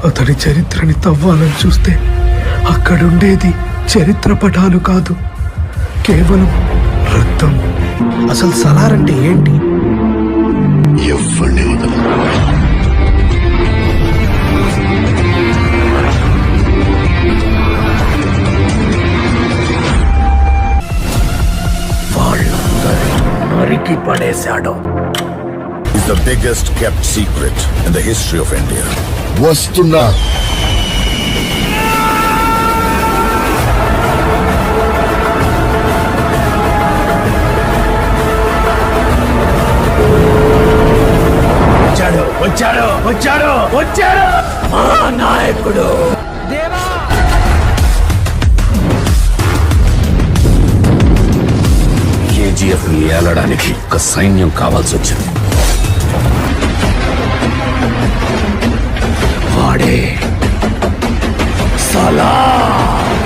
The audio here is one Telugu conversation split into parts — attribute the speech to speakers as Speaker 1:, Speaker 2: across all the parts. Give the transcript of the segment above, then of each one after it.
Speaker 1: అతడి చరిత్రని తవ్వాలని చూస్తే అక్కడుండేది చరిత్ర పటాలు కాదు, కేవలం రక్తం. అసలు సలార్ అంటే ఏంటి?
Speaker 2: ఎవరిని వదలరు.
Speaker 1: నరికి పడేశాడు.
Speaker 2: Is the biggest kept secret in the history of India. వస్తున్నా.
Speaker 1: వచ్చాడు వచ్చాడు వచ్చాడు వచ్చాడు మా నాయకుడు.
Speaker 3: కేజీఎఫ్ ని ఏలడానికి ఒక సైన్యం కావాల్సి వచ్చింది. వాడే సలార్.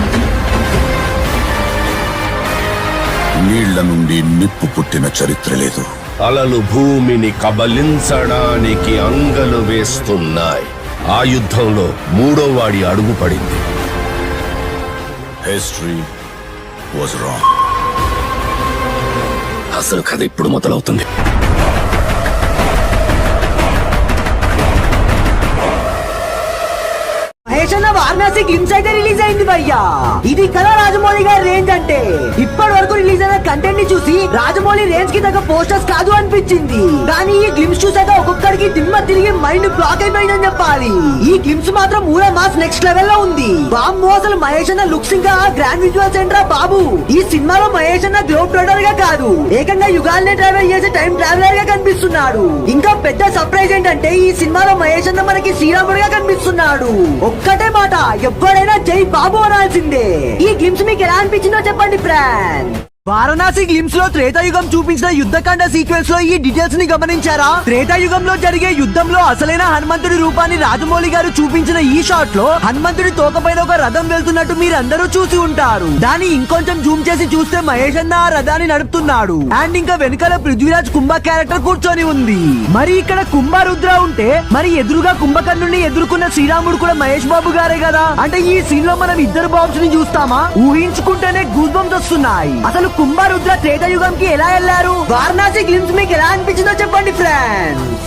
Speaker 2: నీళ్ల నుండి నిప్పు పుట్టిన చరిత్ర లేదు.
Speaker 3: అలలు భూమిని కబలించడానికి అంగలు వేస్తున్నాయి. ఆ యుద్ధంలో మూడో వాడి అడుగు పడింది.
Speaker 2: History was wrong.
Speaker 3: అసలు కథ ఇప్పుడు మొదలవుతుంది.
Speaker 4: వారణాసి గ్లిమ్స్ అయితే రిలీజ్ అయింది భయ్యా. ఇది కదా రాజమౌళి గారి రేంజ్ అంటే. ఇప్పటి వరకు రిలీజ్ అయిన కంటెంట్ ని చూసి రాజమౌళి రేంజ్ కి తగ్గ పోస్టర్స్ కాదు అనిపించింది. కానీ ఈ గ్లిమ్స్ చూసాక ఒక్కొక్కరికి దిమ్మ తిరిగి మైండ్ బ్లాక్ అయిపోయిందని చెప్పాలి. ఈ గ్లిమ్స్ మాత్రం మూల మాస్ నెక్స్ట్ లెవెల్ లో ఉంది. బాంబు అసలు మహేష్ అన్న లుక్స్ ఇంకా గ్రాండ్ విజువల్స్ ఏంట్రా బాబు. ఈ సినిమాలో మహేష్ అన్న గ్లోబ్ ట్రోడర్ గా కాదు, ఏకంగా యుగాల్నే ట్రావెల్ చేసే టైం ట్రావెలర్ గా కనిపిస్తున్నాడు. ఇంకా పెద్ద సర్ప్రైజ్ ఏంటంటే ఈ సినిమాలో మహేష్ అన్న మనకి శ్రీరాముడిగా కనిపిస్తున్నాడు. ఒక్కటే మాట, ఎవరైనా జై బాబు అనాల్సిందే. ఈ గ్లిమ్స్ మీకు ఎలా అనిపించిందో చెప్పండి ఫ్రెండ్స్. వారణాసి గ్లిమ్స్ లో త్రేతాయుగం చూపించిన యుద్ధకాండ సీక్వెన్స్ లో ఈ డీటెయిల్స్ ని గమనించారా? త్రేతాయుగంలో జరిగే యుద్ధంలో అసలైన హనుమంతుడి రూపాన్ని రాజమౌళి గారు చూపించిన ఈ షాట్ లో హనుమంతుడి తోకపైన ఒక రథం వెళ్తున్నట్టు మీరందరూ చూసి ఉంటారు. దాన్ని ఇంకొంచెం జూమ్ చేసి చూస్తే మహేష్ అన్న ఆ రథాన్ని నడుపుతున్నాడు. అండ్ ఇంకా వెనకాల పృథ్వీరాజ్ కుంభ క్యారెక్టర్ కూర్చొని ఉంది. మరి ఇక్కడ కుంభ రుద్ర ఉంటే మరి ఎదురుగా కుంభకర్ణుని ఎదుర్కొన్న శ్రీరాముడు కూడా మహేష్ బాబు గారే కదా. అంటే ఈ సీన్ లో మనం ఇద్దరు బాబ్స్ ని చూస్తామా? ఊహించుకుంటేనే గూస్ బంప్స్ వస్తున్నాయి. అసలు కుంభ రుద్ర త్రేతాయుగంకి ఎలా వెళ్లారు? వారణాసి గ్లిమ్స్ మీకు ఎలా అనిపించిందో చెప్పండి ఫ్రెండ్స్.